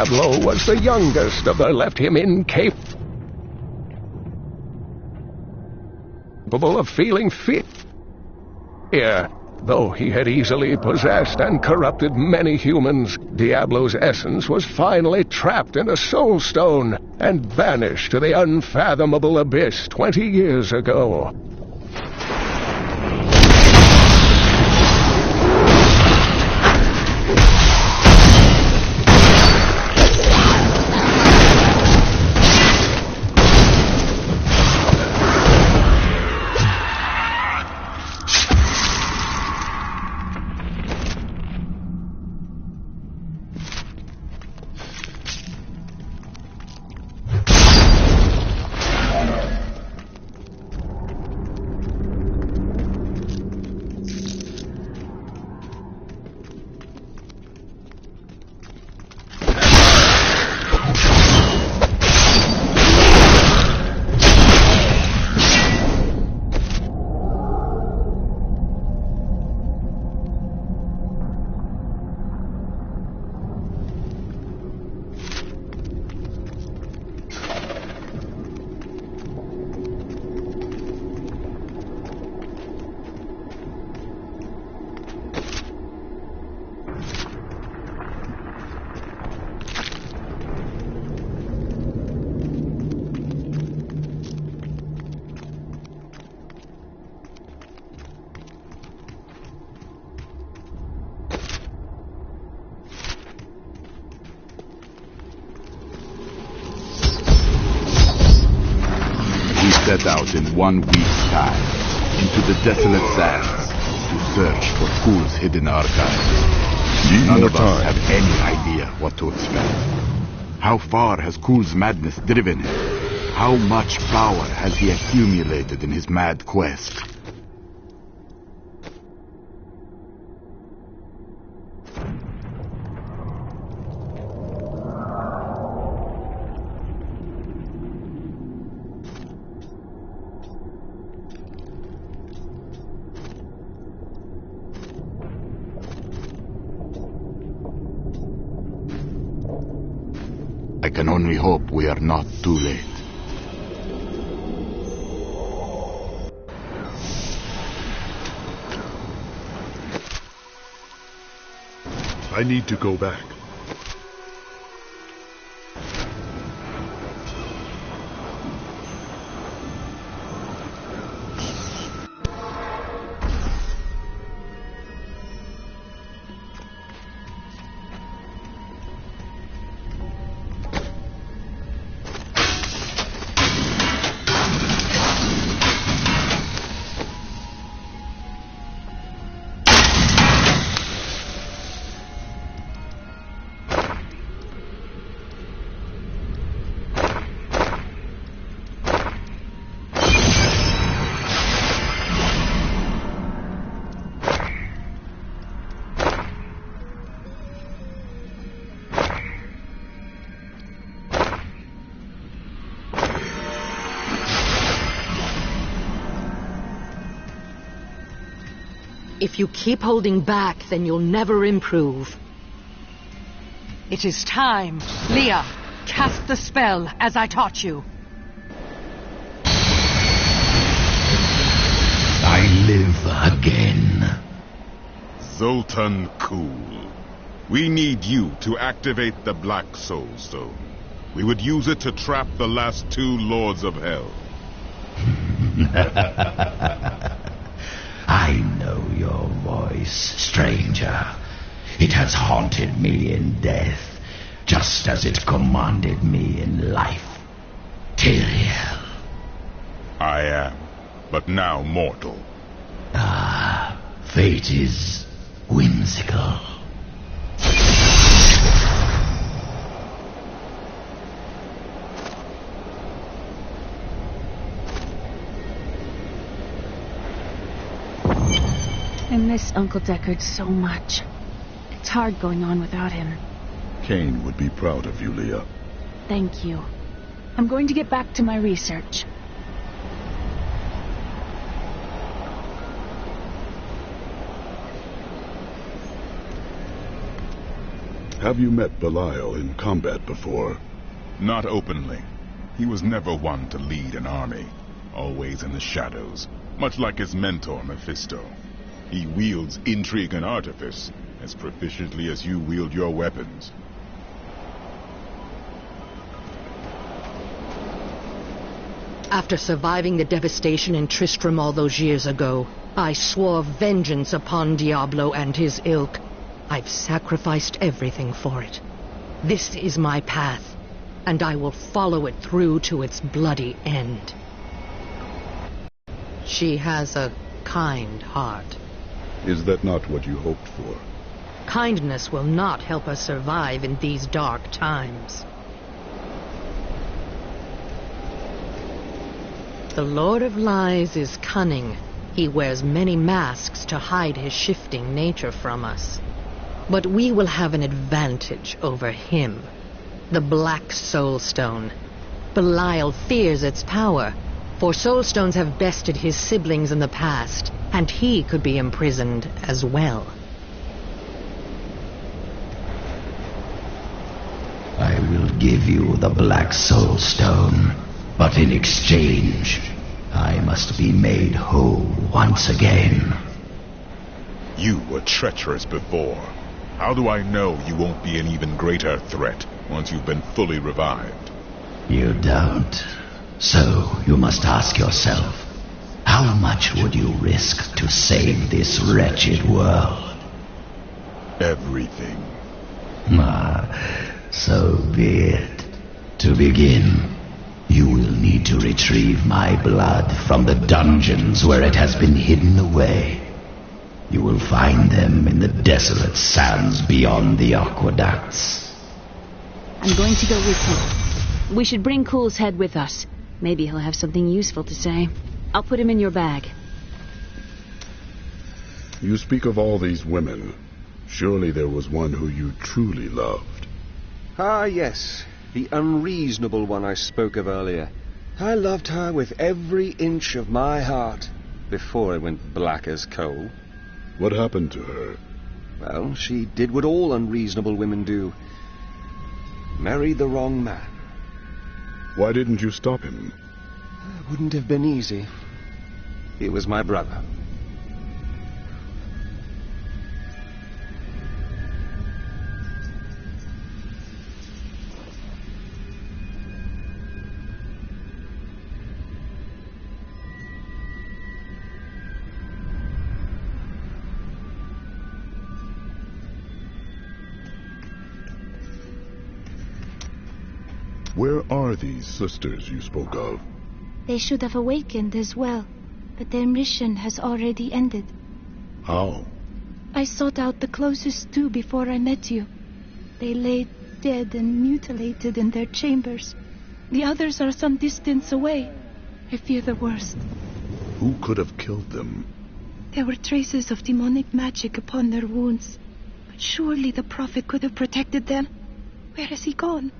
Diablo was the youngest of the left him incapable of feeling fear. Though he had easily possessed and corrupted many humans, Diablo's essence was finally trapped in a soul stone and banished to the unfathomable abyss 20 years ago. Set out in 1 week's time into the desolate sands to search for Kul's hidden archives. None of us have any idea what to expect. How far has Kul's madness driven him? How much power has he accumulated in his mad quest? I can only hope we are not too late. I need to go back. If you keep holding back, then you'll never improve. It is time. Leah, cast the spell as I taught you. I live again. Zoltan Kul. We need you to activate the Black Soul Stone. We would use it to trap the last 2 Lords of Hell. I know your voice, stranger. It has haunted me in death, just as it commanded me in life. Tyrael. I am, but now mortal. Ah, fate is whimsical. I miss Uncle Deckard so much. It's hard going on without him. Kane would be proud of you, Leah. Thank you. I'm going to get back to my research. Have you met Belial in combat before? Not openly. He was never one to lead an army, always in the shadows, much like his mentor, Mephisto. He wields intrigue and artifice as proficiently as you wield your weapons. After surviving the devastation in Tristram all those years ago, I swore vengeance upon Diablo and his ilk. I've sacrificed everything for it. This is my path, and I will follow it through to its bloody end. She has a kind heart. Is that not what you hoped for? Kindness will not help us survive in these dark times. The Lord of Lies is cunning. He wears many masks to hide his shifting nature from us. But we will have an advantage over him. The Black Soul Stone. Belial fears its power, for Soul Stones have bested his siblings in the past, and he could be imprisoned as well. I will give you the Black Soul Stone, but in exchange, I must be made whole once again. You were treacherous before. How do I know you won't be an even greater threat once you've been fully revived? You don't. So you must ask yourself, how much would you risk to save this wretched world? Everything. So be it. To begin, you will need to retrieve my blood from the dungeons where it has been hidden away. You will find them in the desolate sands beyond the aqueducts. I'm going to go with you. We should bring Cool's head with us. Maybe he'll have something useful to say. I'll put him in your bag. You speak of all these women. Surely there was one who you truly loved. Ah, yes. The unreasonable one I spoke of earlier. I loved her with every inch of my heart before it went black as coal. What happened to her? Well, she did what all unreasonable women do. Married the wrong man. Why didn't you stop him? It wouldn't have been easy. He was my brother. Where are these sisters you spoke of? They should have awakened as well, but their mission has already ended. How? I sought out the closest two before I met you. They lay dead and mutilated in their chambers. The others are some distance away. I fear the worst. Who could have killed them? There were traces of demonic magic upon their wounds. But surely the Prophet could have protected them. Where has he gone?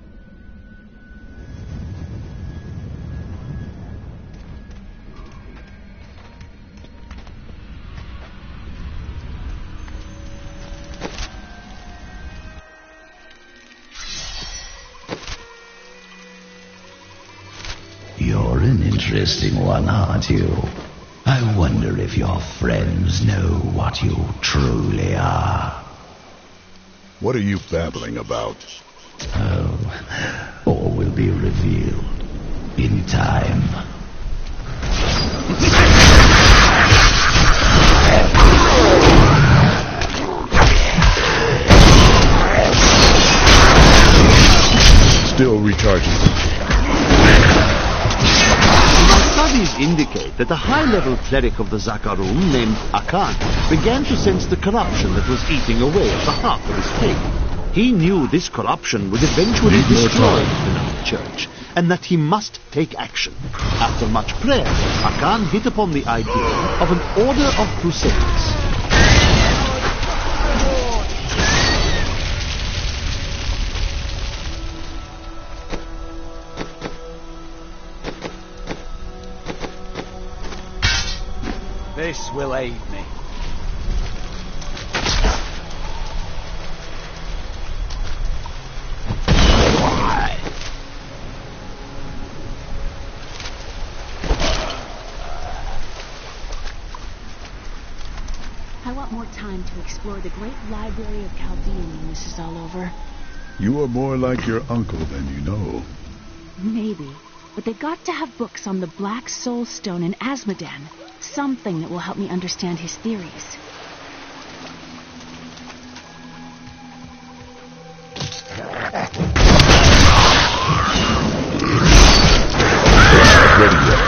You're an interesting one, aren't you? I wonder if your friends know what you truly are. What are you babbling about? Oh, all will be revealed in time. Still recharging. Studies indicate that a high-level cleric of the Zakarum named Akan began to sense the corruption that was eating away at the heart of his faith. He knew this corruption would eventually destroy the church, and that he must take action. After much prayer, Akan hit upon the idea of an order of crusaders. This will aid me. time to explore the great library of Chaldean when this is all over. You are more like your uncle than you know. Maybe. But they've got to have books on the Black Soul Stone and Asmodan. Something that will help me understand his theories. Ready yet?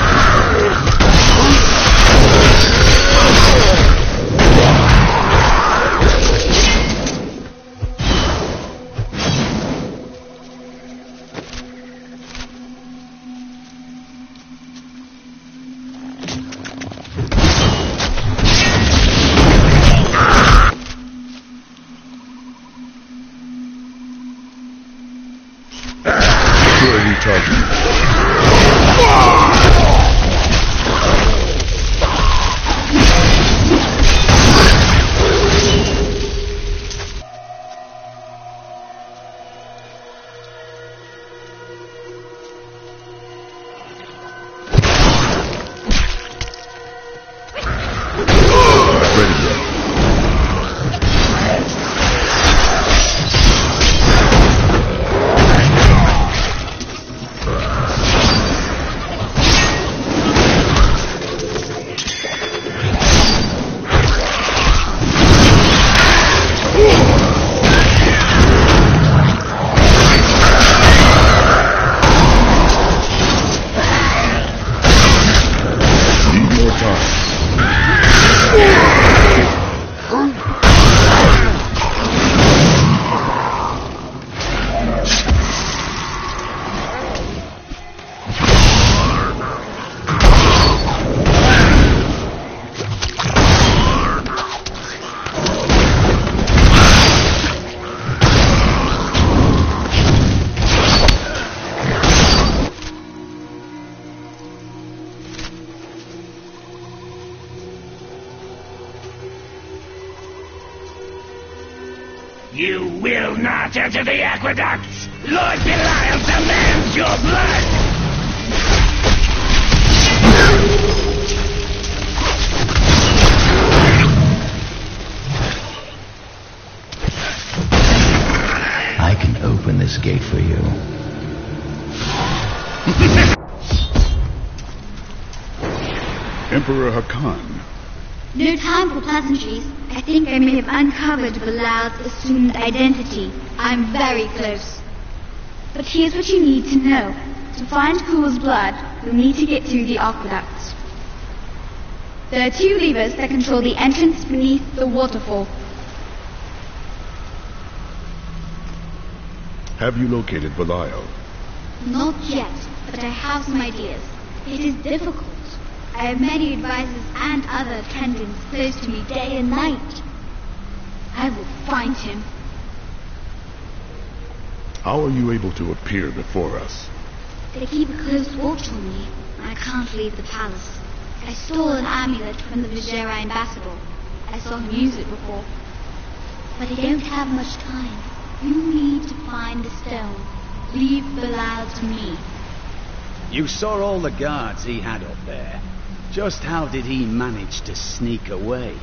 You will not enter the aqueducts! Lord Belial demands your blood! I can open this gate for you. Emperor Hakan. No time for pleasantries. I think I may have uncovered Belial's assumed identity. I'm very close. But here's what you need to know. To find Kul's blood, you'll need to get through the aqueducts. There are 2 levers that control the entrance beneath the waterfall. Have you located Belial? Not yet, but I have some ideas. It is difficult. I have many advisors and other attendants close to me day and night. I will find him. How are you able to appear before us? They keep a close watch on me. I can't leave the palace. I stole an amulet from the Vizera ambassador. I saw him use it before. But I don't have much time. You need to find the stone. Leave Belial to me. You saw all the guards he had up there. Just how did he manage to sneak away?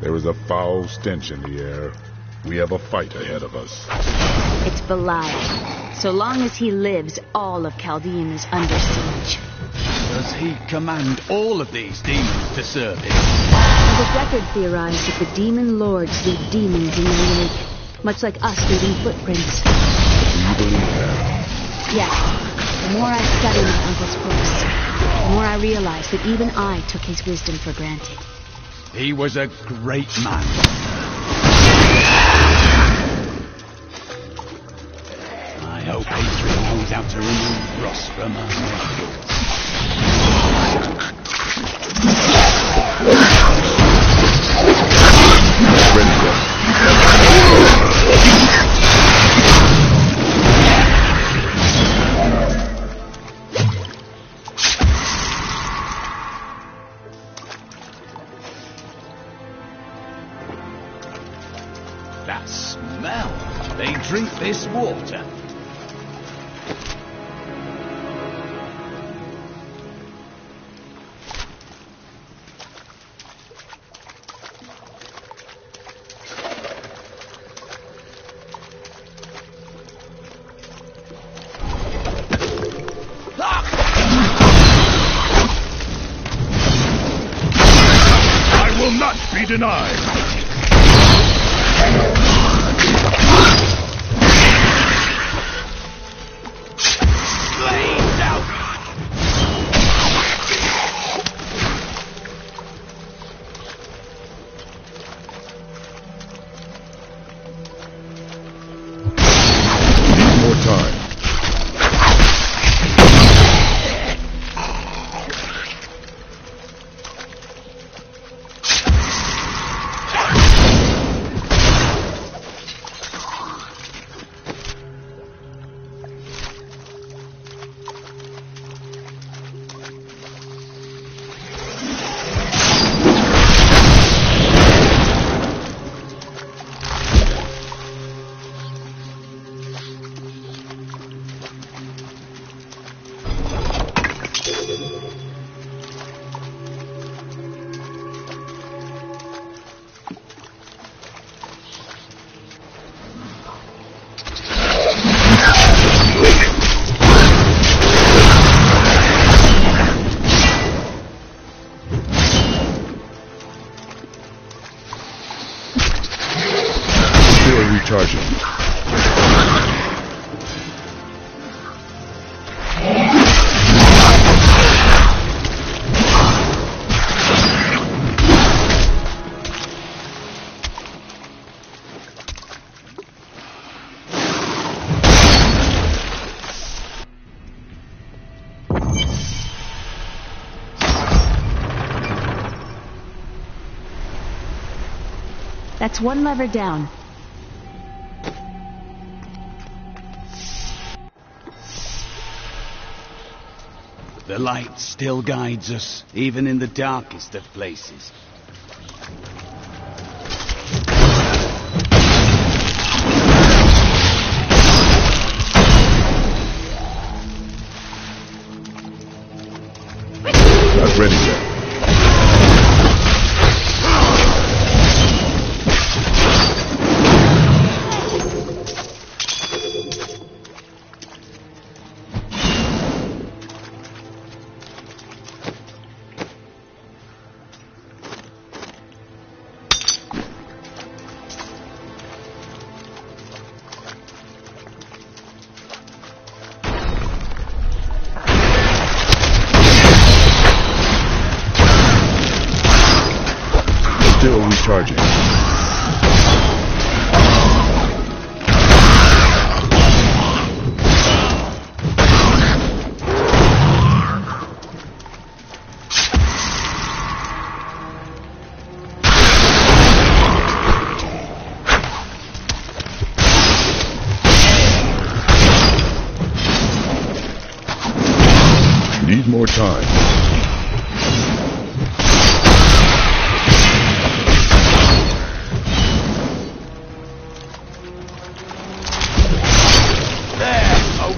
There is a foul stench in the air. We have a fight ahead of us. It's Belial. So long as he lives, all of Chaldean is under siege. Does he command all of these demons to serve him? The record theorized that the demon lords leave demons in their wake, much like us leaving footprints. Do you believe that? Yes. The more I study my uncle's books, the more I realize that even I took his wisdom for granted. He was a great man. I hope Adrian knows how to remove Ross from our records. That smell! They drink this water. be denied. Recharging. That's one lever down. The light still guides us, even in the darkest of places. Not ready yet. Still recharging. Need more time.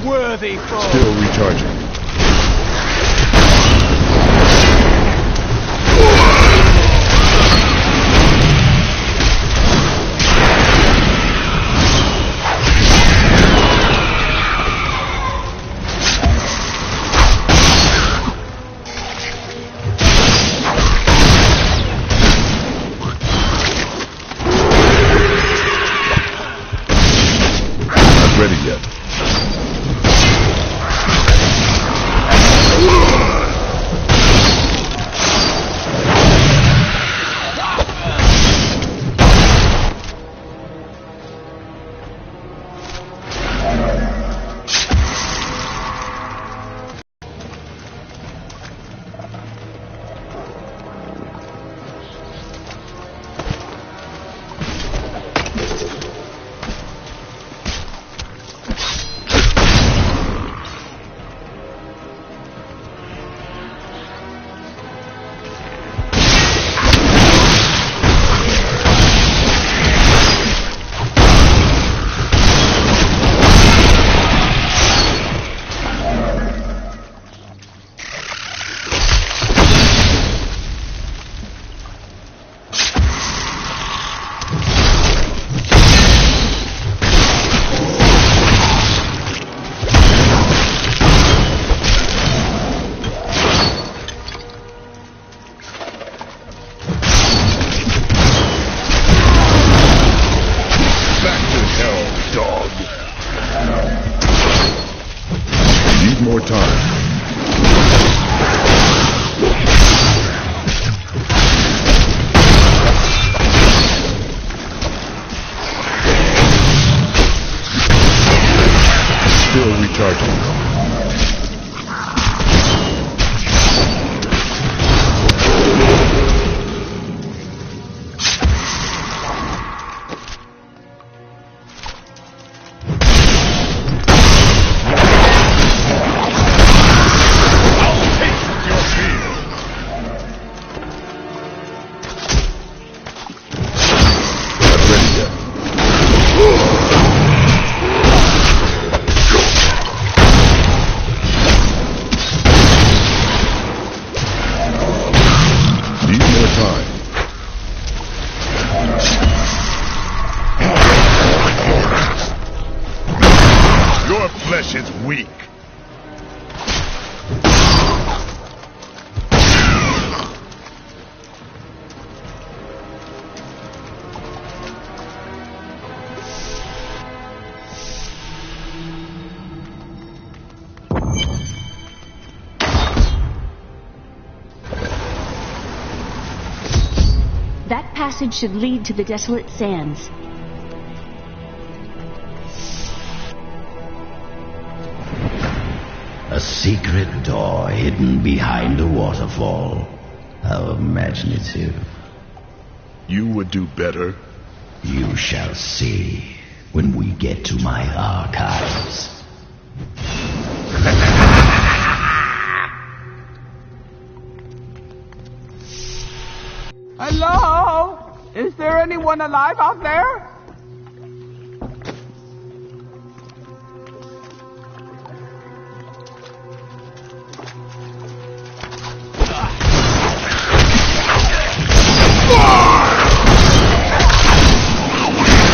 Worthy foe. Still recharging. Not ready yet. That passage should lead to the desolate sands. A secret door hidden behind a waterfall. How imaginative. You would do better. You shall see when we get to my archives. Hello? Is there anyone alive out there?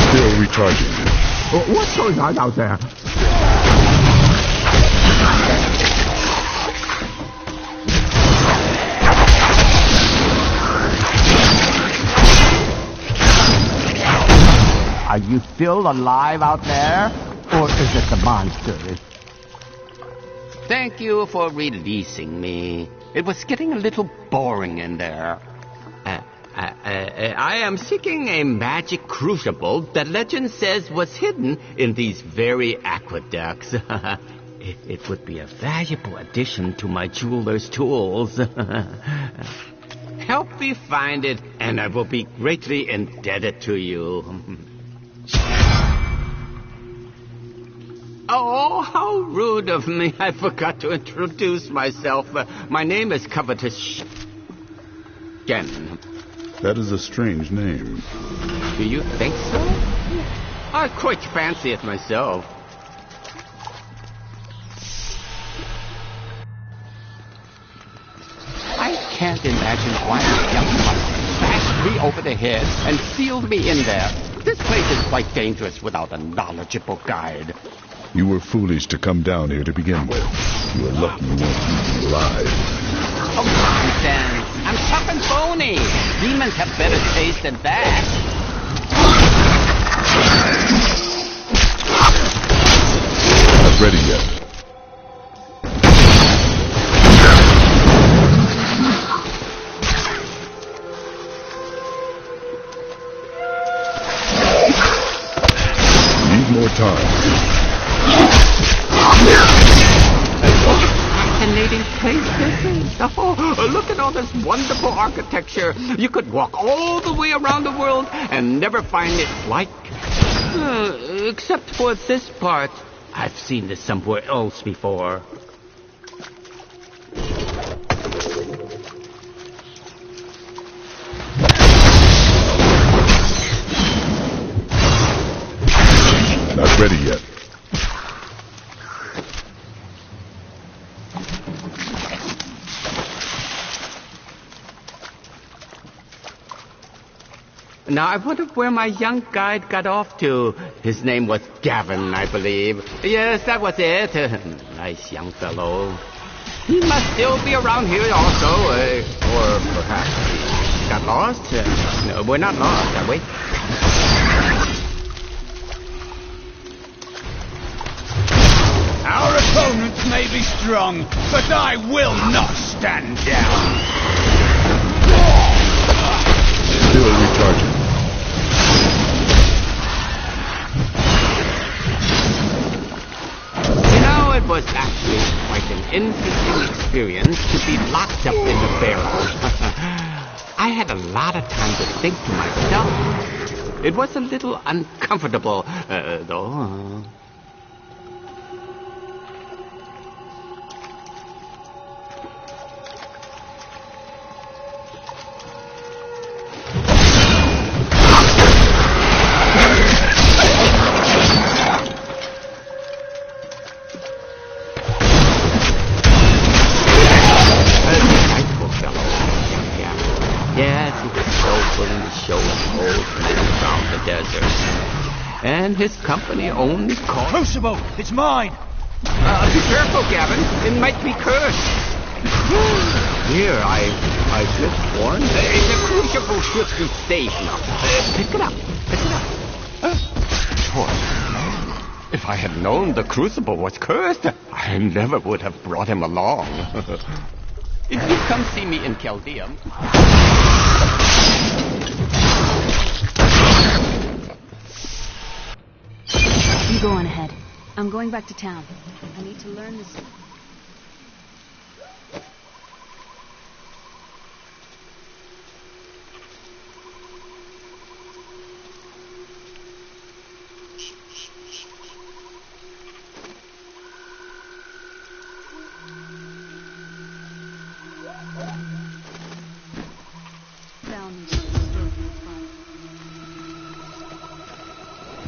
Still recharging. What's going on out there? Are you still alive out there? Or is it the monsters? Thank you for releasing me. It was getting a little boring in there. I am seeking a magic crucible that legend says was hidden in these very aqueducts. It would be a valuable addition to my jeweler's tools. Help me find it, and I will be greatly indebted to you. Oh, how rude of me. I forgot to introduce myself. My name is Covetous Gen. That is a strange name. Do you think so? I quite fancy it myself. I can't imagine why a young monster bashed me over the head and sealed me in there. This place is quite dangerous without a knowledgeable guide. You were foolish to come down here to begin with. You were lucky you weren't eaten alive. Oh, nonsense. I'm tough and bony. Demons have better taste than that. Not ready yet. Need more time. Fascinating place this is. Oh, look at all this wonderful architecture. You could walk all the way around the world and never find it like. Except for this part. I've seen this somewhere else before. Not ready yet. Now, I wonder where my young guide got off to. His name was Gavin, I believe. Yes, that was it. Nice young fellow. He must still be around here also. Or perhaps he got lost. No, we're not lost, are we? Our opponents may be strong, but I will not stand down. Still recharging. It was actually quite an interesting experience to be locked up in the barrel. I had a lot of time to think to myself. It was a little uncomfortable, though. And his company owns Crucible! It's mine! Be careful, Gavin. It might be cursed. Here, I just warned. The crucible should be safe now. Pick it up. Pick it up. If I had known the crucible was cursed, I never would have brought him along. If you come see me in Chaldea... You go on ahead. I'm going back to town. I need to learn this.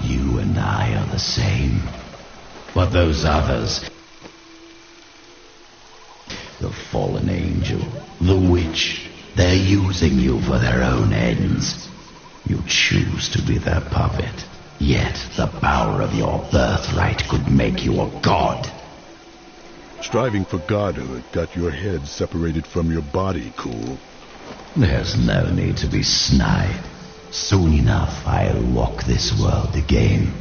You and I are the same. But those others, the fallen angel, the witch, they're using you for their own ends. You choose to be their puppet, yet the power of your birthright could make you a god. Striving for godhood got your head separated from your body, Cool. There's no need to be snide. Soon enough, I'll walk this world again.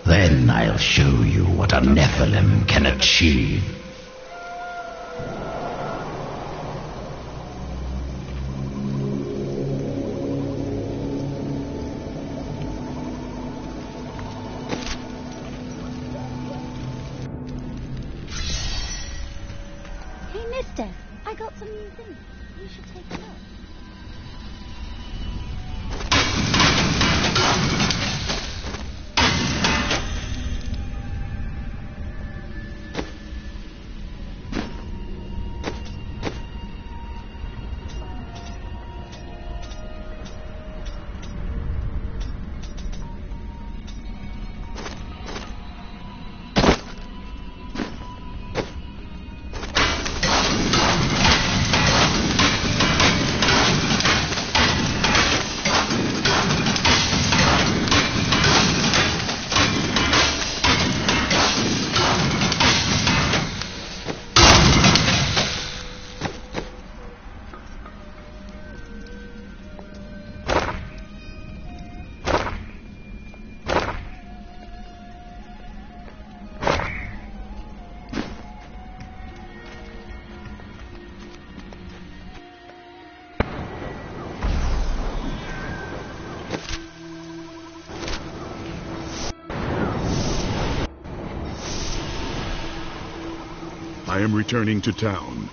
Then I'll show you what a Nephilim can achieve. Hey, mister, I got some new things. You should take a look. I am returning to town.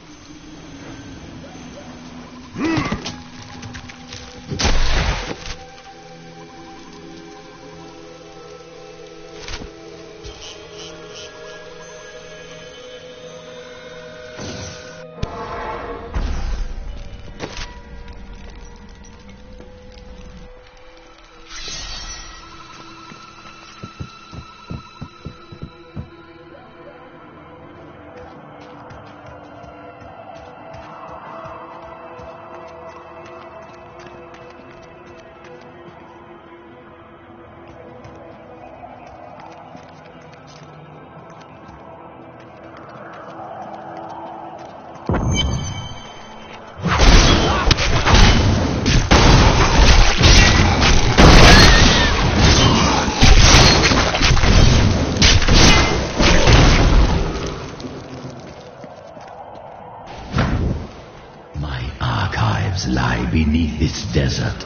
Lie beneath this desert,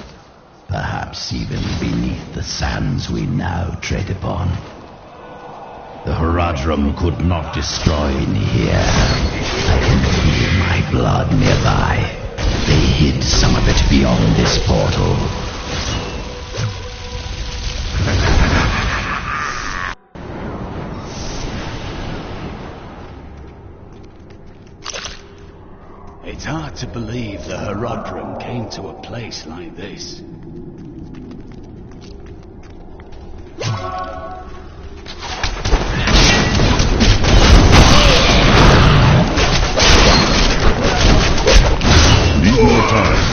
perhaps even beneath the sands we now tread upon. The Herodrum could not destroy me here. I can feel my blood nearby. They hid some of it beyond this portal. It's hard to believe the Herodrum came to a place like this. Need more time.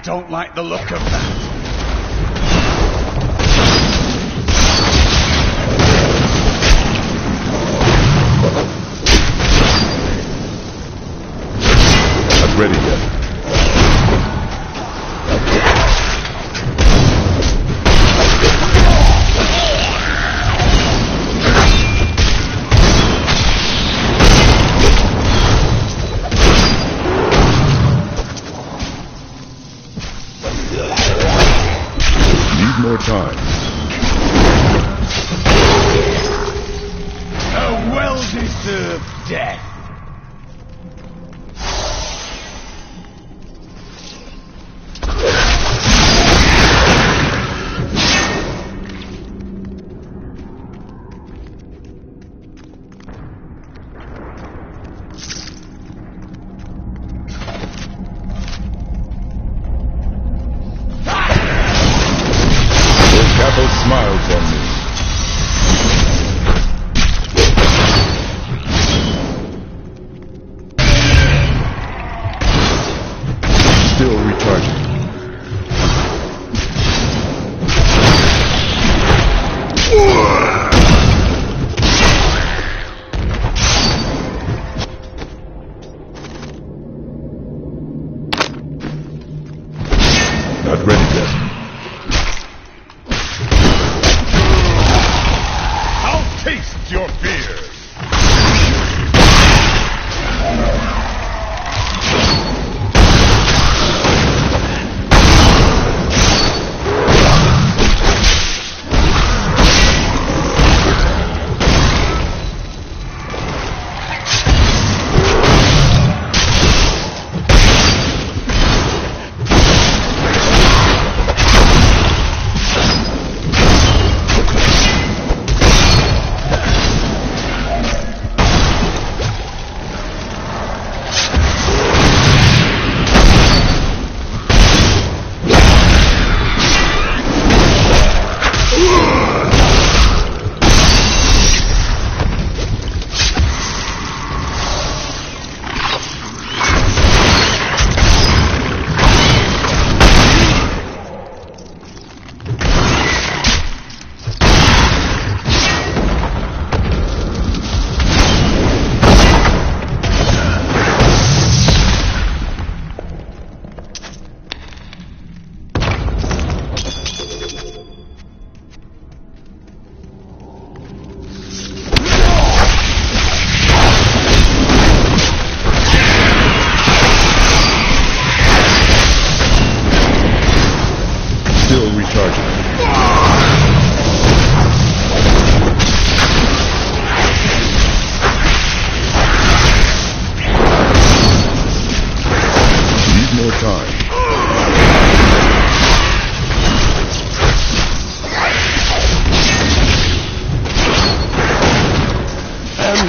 don't like the look of that. Not ready yet. More time. A well-deserved death. Capo smiles on me. Still recharging. Not ready yet. Taste your fear!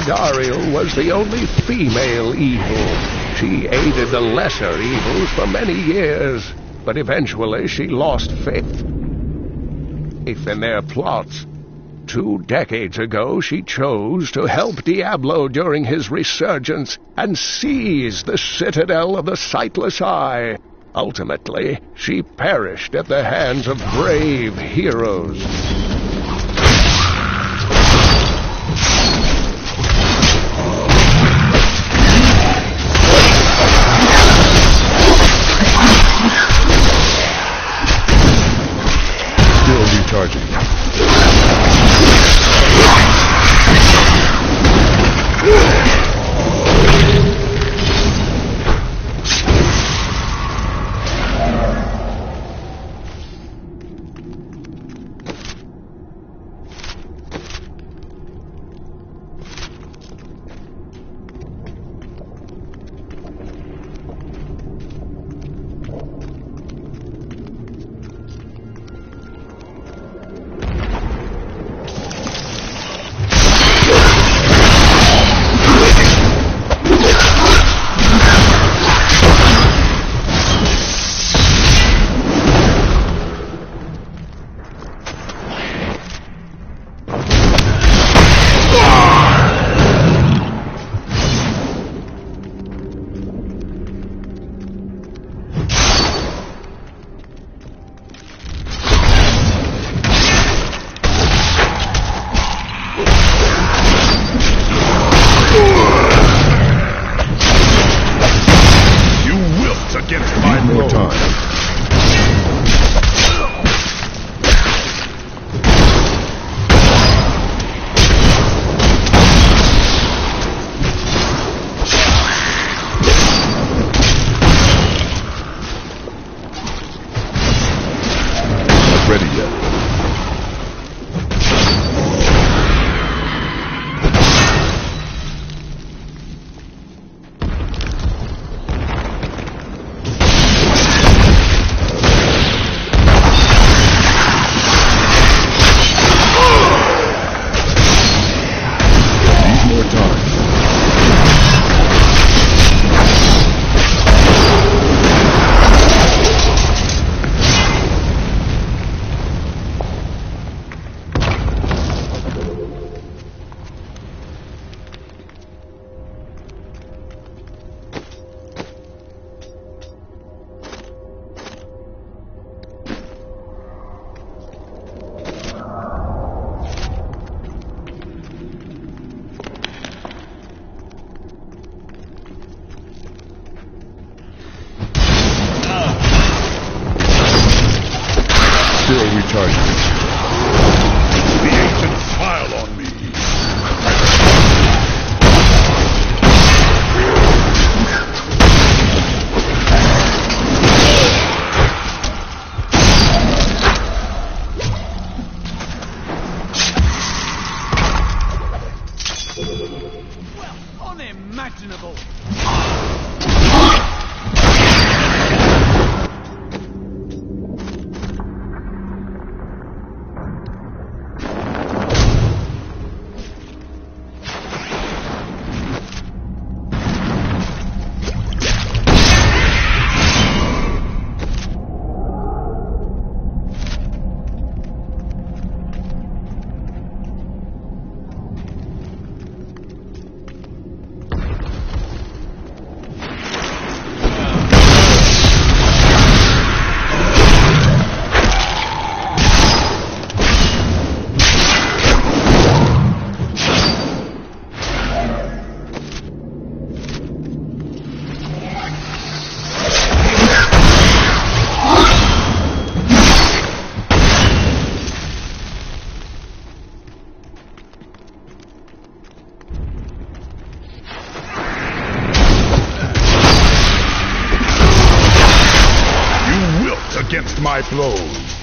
Dariel was the only female evil. She aided the lesser evils for many years, but eventually she lost faith in their plots. 2 decades ago, she chose to help Diablo during his resurgence and seize the citadel of the Sightless Eye. Ultimately, she perished at the hands of brave heroes. Recharging. Charging. The ancients smile on me. Unimaginable! Against my blows.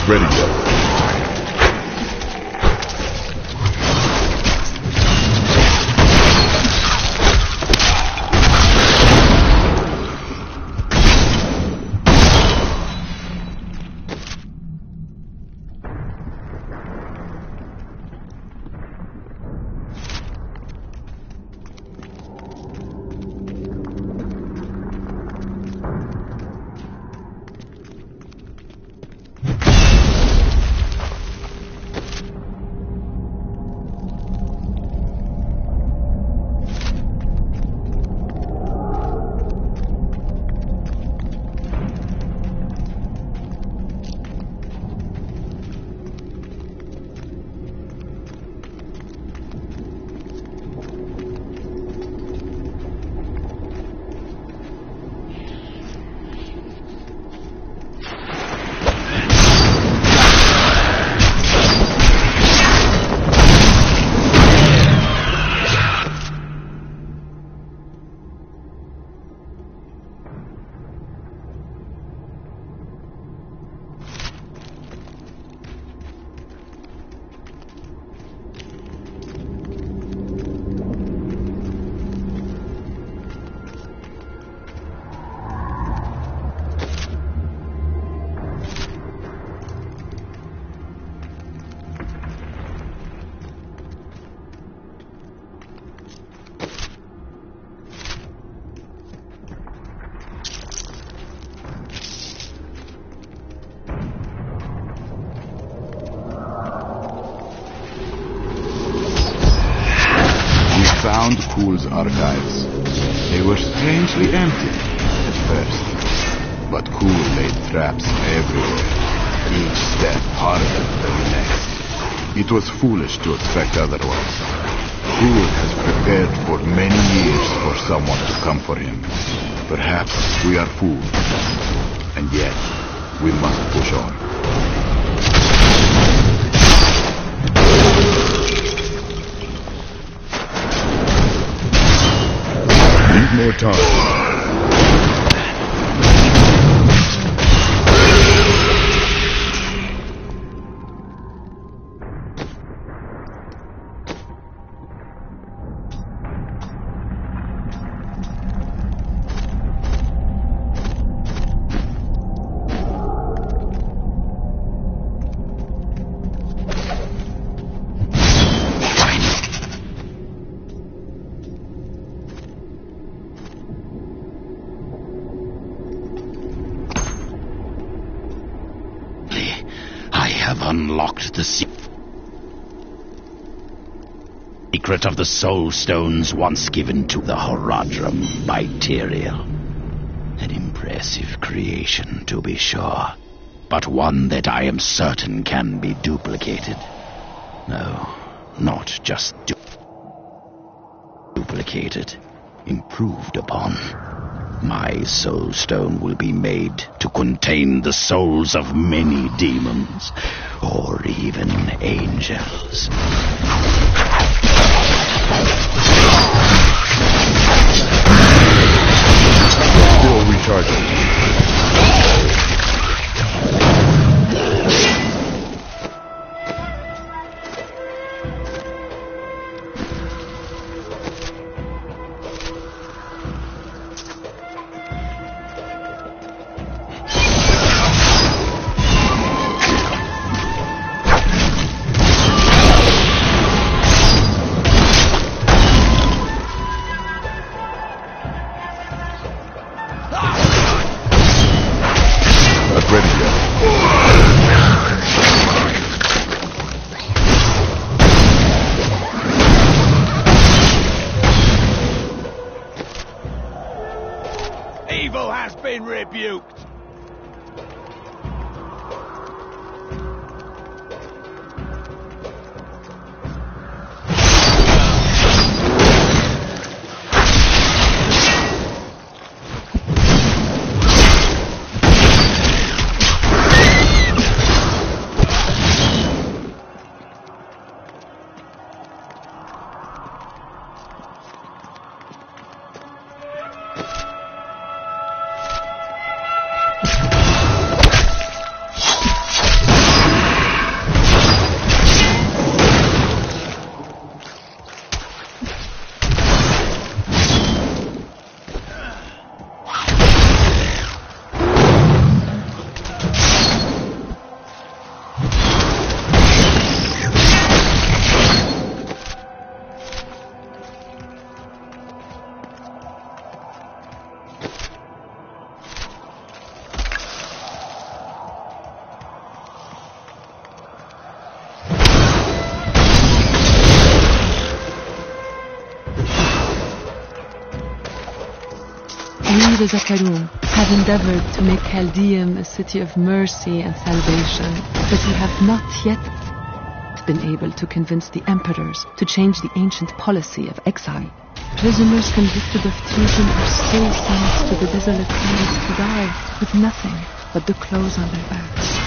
Ready yet. Found Kuhl's archives. They were strangely empty at first, but Kuhl laid traps everywhere, each step harder than the next. It was foolish to expect otherwise. Kuhl has prepared for many years for someone to come for him. Perhaps we are fools, and yet we must push on. More time. unlocked the secret of the soul stones once given to the Horadrim by Tyrael. An impressive creation, to be sure, but one that I am certain can be duplicated. No, not just duplicated, improved upon. My soul stone will be made to contain the souls of many demons, or even angels. Still recharging. Evil has been rebuked. We, the Zakarum, have endeavored to make Chaldeum a city of mercy and salvation, but we have not yet been able to convince the emperors to change the ancient policy of exile. Prisoners convicted of treason are still sent to the desolate lands to die with nothing but the clothes on their backs.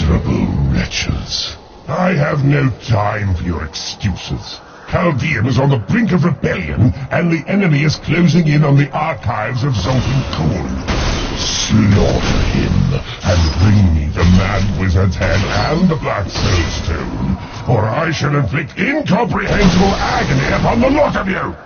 Miserable wretches. I have no time for your excuses. Chaldean is on the brink of rebellion, and the enemy is closing in on the archives of Zoltan Kuhl. Slaughter him, and bring me the Mad Wizard's head and the Black Soul Stone, or I shall inflict incomprehensible agony upon the lot of you!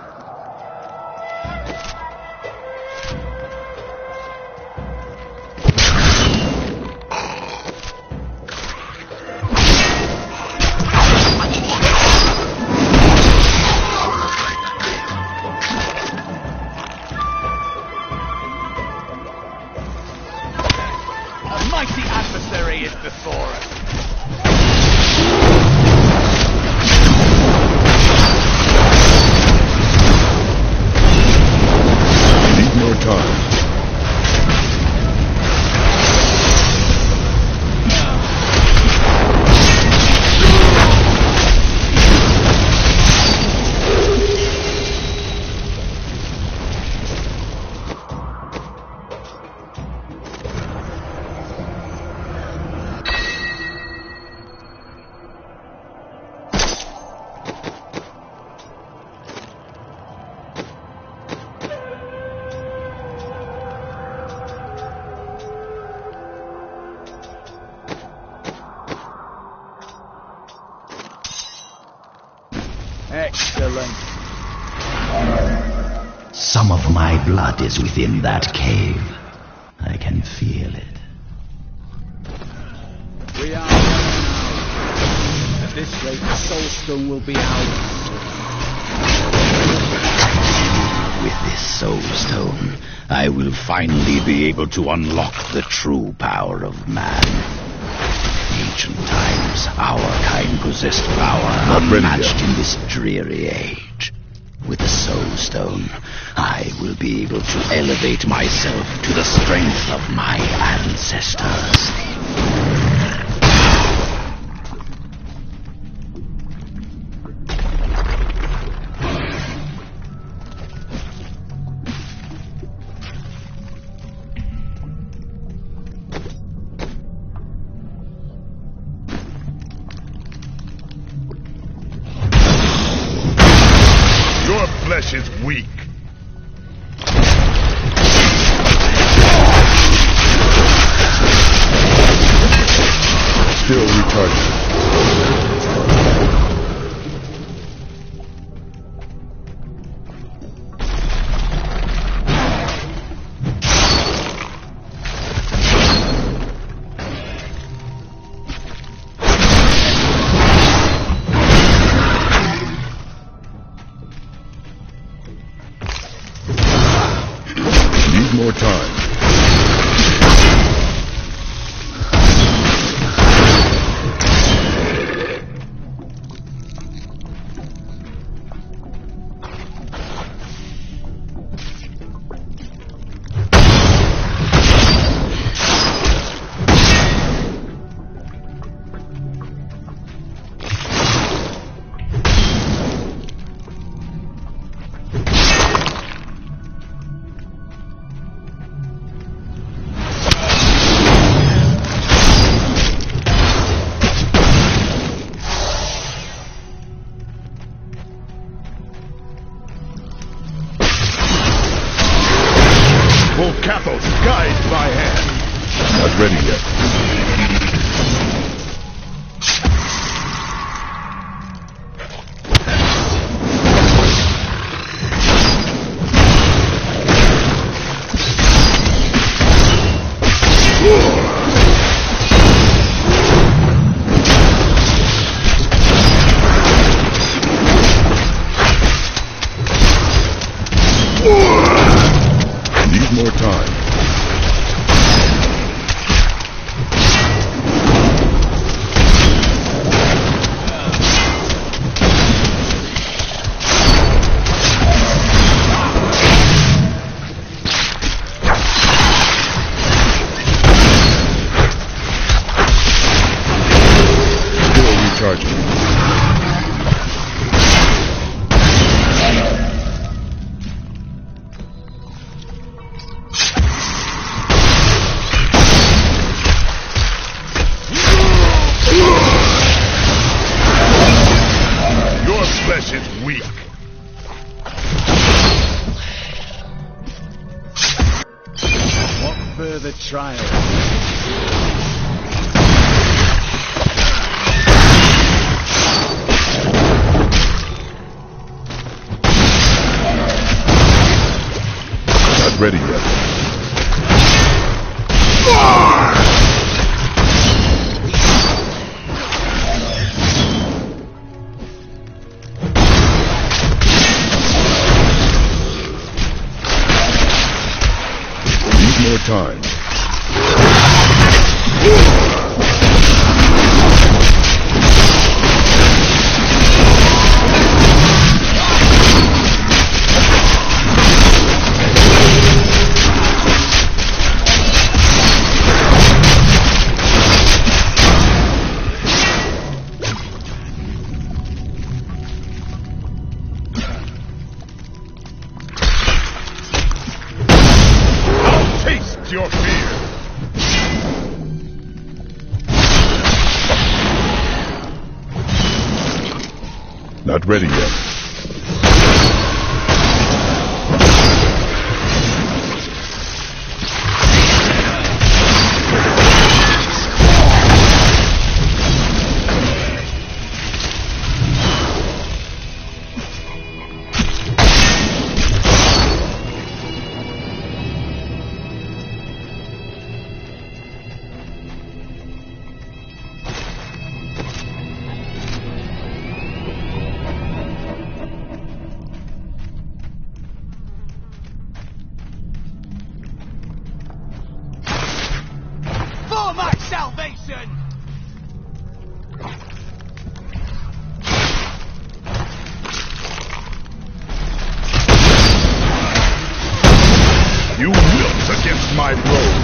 Excellent. Some of my blood is within that cave. I can feel it. We are now. At this rate, the Soul Stone will be ours. With this Soul Stone, I will finally be able to unlock the true power of man. Ancient times, our kind possessed power unmatched in this dreary age. With the Soul Stone, I will be able to elevate myself to the strength of my ancestors. Flesh is weak. Still recharging. More time. Full cathode, guide by hand. Not ready yet. Need more time. trial. Not ready yet. Need more time. Your fear. Not ready yet. For my salvation! You wilt against my road.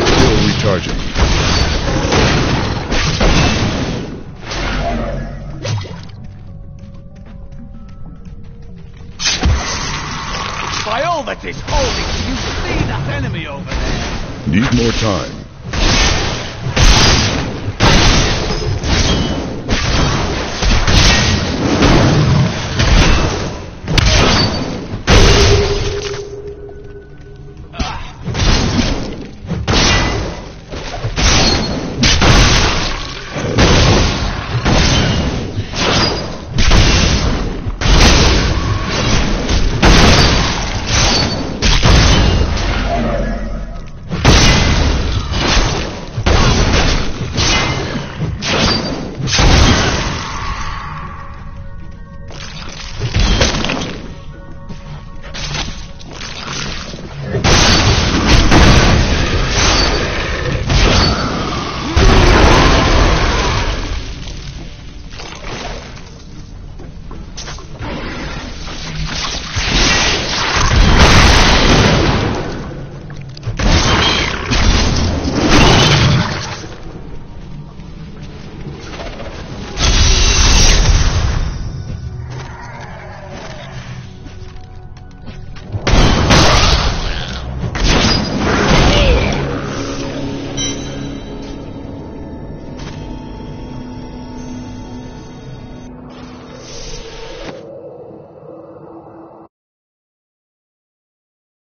Still recharging. By all that is holy, you see that enemy over there? Need more time.